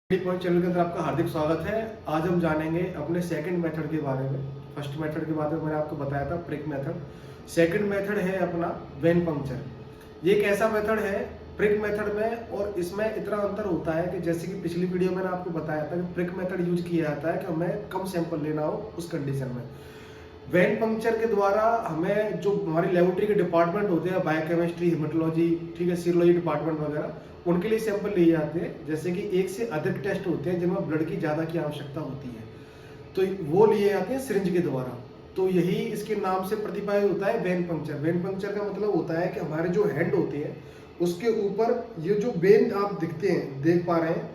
Point channel के अंदर आपका हार्दिक स्वागत है। आज हम जानेंगे अपने सेकंड मेथड के बारे में। फर्स्ट मेथड के बारे में मैंने आपको बताया था प्रिक मेथड। सेकंड मेथड है अपना वेन पंक्चर। ये एक ऐसा मेथड है प्रिक मेथड में, और इसमें इतना अंतर होता है कि जैसे कि पिछली वीडियो में मैंने आपको बताया था कि प्रिक मेथड यूज किया जाता है कि हमें कम सैंपल लेना हो उस कंडीशन में। वेन पंक्चर के द्वारा हमें जो हमारी लेबोरेटरी के डिपार्टमेंट होते हैं, बायोकेमिस्ट्री, हेमेटोलॉजी, ठीक है, सीरोलॉजी डिपार्टमेंट वगैरह, उनके लिए सैंपल लिए जाते हैं। जैसे कि एक से अधिक टेस्ट होते हैं जिनमें ब्लड की ज़्यादा की आवश्यकता होती है, तो वो लिए जाते हैं सिरिंज के द्वारा। तो यही इसके नाम से प्रतिपादित होता है वेन पंक्चर। वेन पंक्चर का मतलब होता है कि हमारे जो हैंड होते हैं उसके ऊपर ये जो वेन आप देख पा रहे हैं,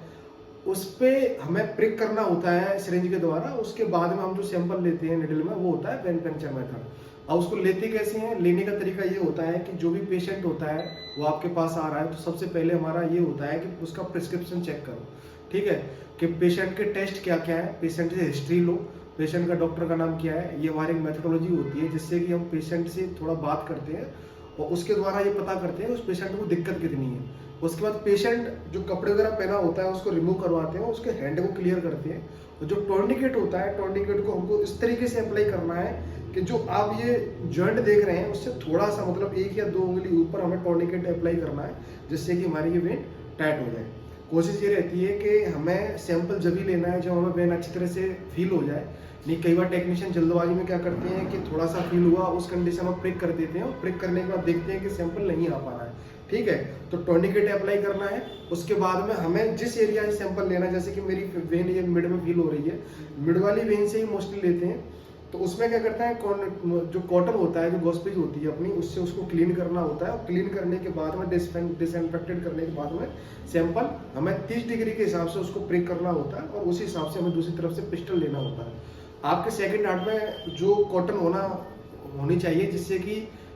उस पे हमें प्रिक करना होता है सिरिंज के द्वारा। उसके बाद में हम जो सैंपल लेते हैं निडल में, वो होता है वेन पंक्चर मेथड। अब उसको लेते कैसे हैं? लेने का तरीका ये होता है कि जो भी पेशेंट होता है वो आपके पास आ रहा है, तो सबसे पहले हमारा ये होता है कि उसका प्रिस्क्रिप्शन चेक करो, ठीक है, कि पेशेंट के टेस्ट क्या क्या है, पेशेंट से हिस्ट्री लो, पेशेंट का डॉक्टर का नाम क्या है। ये हमारी एक मेथोडोलॉजी होती है जिससे कि हम पेशेंट से थोड़ा बात करते हैं और उसके द्वारा ये पता करते हैं उस पेशेंट को दिक्कत कितनी है। उसके बाद पेशेंट जो कपड़े वगैरह पहना होता है उसको रिमूव करवाते हैं, उसके हैंड को क्लियर करते हैं। तो जो टॉर्निकेट होता है, टॉर्निकेट को हमको इस तरीके से अप्लाई करना है कि जो आप ये जॉइंट देख रहे हैं उससे थोड़ा सा, मतलब 1 या 2 उंगली ऊपर हमें टॉर्निकेट अप्लाई करना है, जिससे कि हमारी ये वेन टाइट हो जाए। कोशिश ये रहती है कि हमें सैंपल जब ही लेना है जब हमें वेन अच्छी तरह से फील हो जाए। नहीं, कई बार टेक्नीशियन जल्दबाजी में क्या करते हैं कि थोड़ा सा फील हुआ उस कंडीशन में प्रिक कर देते हैं, और प्रिक करने के बाद देखते हैं कि सैंपल नहीं आ पा रहा है, ठीक है। तो टॉर्निकेट अप्लाई करना है। उसके बाद में हमें जिस एरिया से सैंपल लेना है, जैसे कि मेरी वेन ये मिड में फील हो रही है, मिड वाली वेन से ही मोस्टली लेते हैं। तो उसमें क्या करता है, जो कॉटन होता है, जो गॉस्पेज होती है अपनी, उससे उसको क्लीन करना होता है, और क्लीन करने के बाद में डिसइंफेक्टेड करने के बाद में सैंपल हमें 30 डिग्री के हिसाब से उसको प्रिक करना होता है, और उसी हिसाब से हमें दूसरी तरफ से पिस्टल लेना होता है। आपके सेकंड हार्ट में जो कॉटन होनी चाहिए, जिससे कि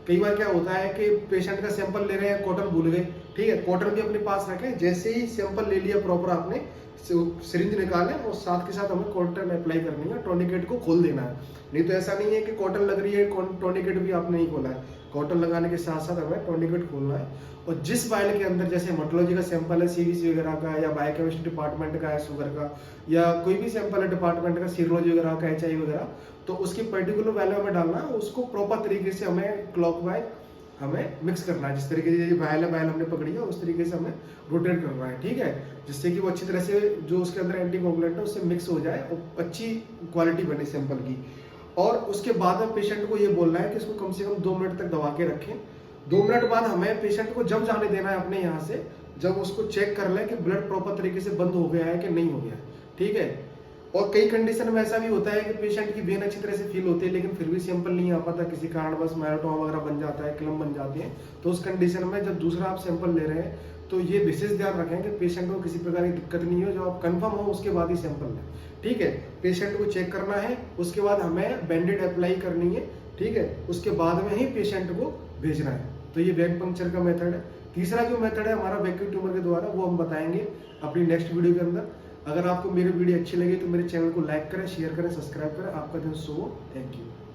कई बार क्या होता है कि पेशेंट का सैंपल ले रहे हैं, कॉटन भूल गए, ठीक है, कॉटन भी अपने पास रखें। जैसे ही सैंपल ले लिया प्रॉपर आपने, सिरिंज निकालें और साथ के साथ हमें कॉटन अप्लाई करनी है, टॉर्निकेट को खोल देना है। नहीं तो ऐसा नहीं है कि कॉटन लग रही है, टॉर्निकेट भी आपने नहीं खोला है, कॉटन लगाने के साथ साथ हमें टॉर्निकेट खोलना है। और जिस वायल के अंदर, जैसे हेमेटोलॉजी का सैंपल है, सीवीसी वगैरह का, या बायोकेमिस्ट्री डिपार्टमेंट का है, शुगर का, या कोई भी सैंपल है डिपार्टमेंट का, सीरोलॉजी वगैरह का, एचआई वगैरह, तो उसकी पर्टिकुलर वैल्यू हमें डालना है। उसको प्रॉपर तरीके से हमें क्लॉकवाइज हमें मिक्स करना है। जिस तरीके से ये वायल हमने पकड़ी है उस तरीके से हमें रोटेट करना है, ठीक है, जिससे कि वो अच्छी तरह से जो उसके अंदर एंटीकोगुलेंट है उससे मिक्स हो जाए और अच्छी क्वालिटी बने सैंपल की। और उसके बाद में पेशेंट को ये बोलना है कि इसको कम से कम 2 मिनट तक दबा के रखें। 2 मिनट बाद हमें पेशेंट को जब जाने देना है अपने यहाँ से, जब उसको चेक कर लें कि ब्लड प्रॉपर तरीके से बंद हो गया है कि नहीं हो गया, ठीक है। और कई कंडीशन में ऐसा भी होता है कि पेशेंट की वेन अच्छी तरह से फील होती है लेकिन फिर भी सैंपल नहीं आ पाता, किसी कारणवश मैराटोमा वगैरह बन जाता है, क्लम बन जाती है। तो उस कंडीशन में जब दूसरा आप सैंपल ले रहे हैं तो ये विशेष ध्यान रखें कि पेशेंट को किसी प्रकार की दिक्कत नहीं हो, जो आप कंफर्म हो उसके बाद ही सैंपल लें, ठीक है। पेशेंट को चेक करना है, उसके बाद हमें बैंडेड अप्लाई करनी है, ठीक है, उसके बाद में ही पेशेंट को भेजना है। तो ये वेन पंक्चर का मेथड है। तीसरा जो मेथड है हमारा वैक्यूम ट्यूमर के द्वारा, वो हम बताएंगे अपनी नेक्स्ट वीडियो के अंदर। अगर आपको मेरी वीडियो अच्छी लगी तो मेरे चैनल को लाइक करें, शेयर करें, सब्सक्राइब करें। आपका दिन शुभ हो। Thank you.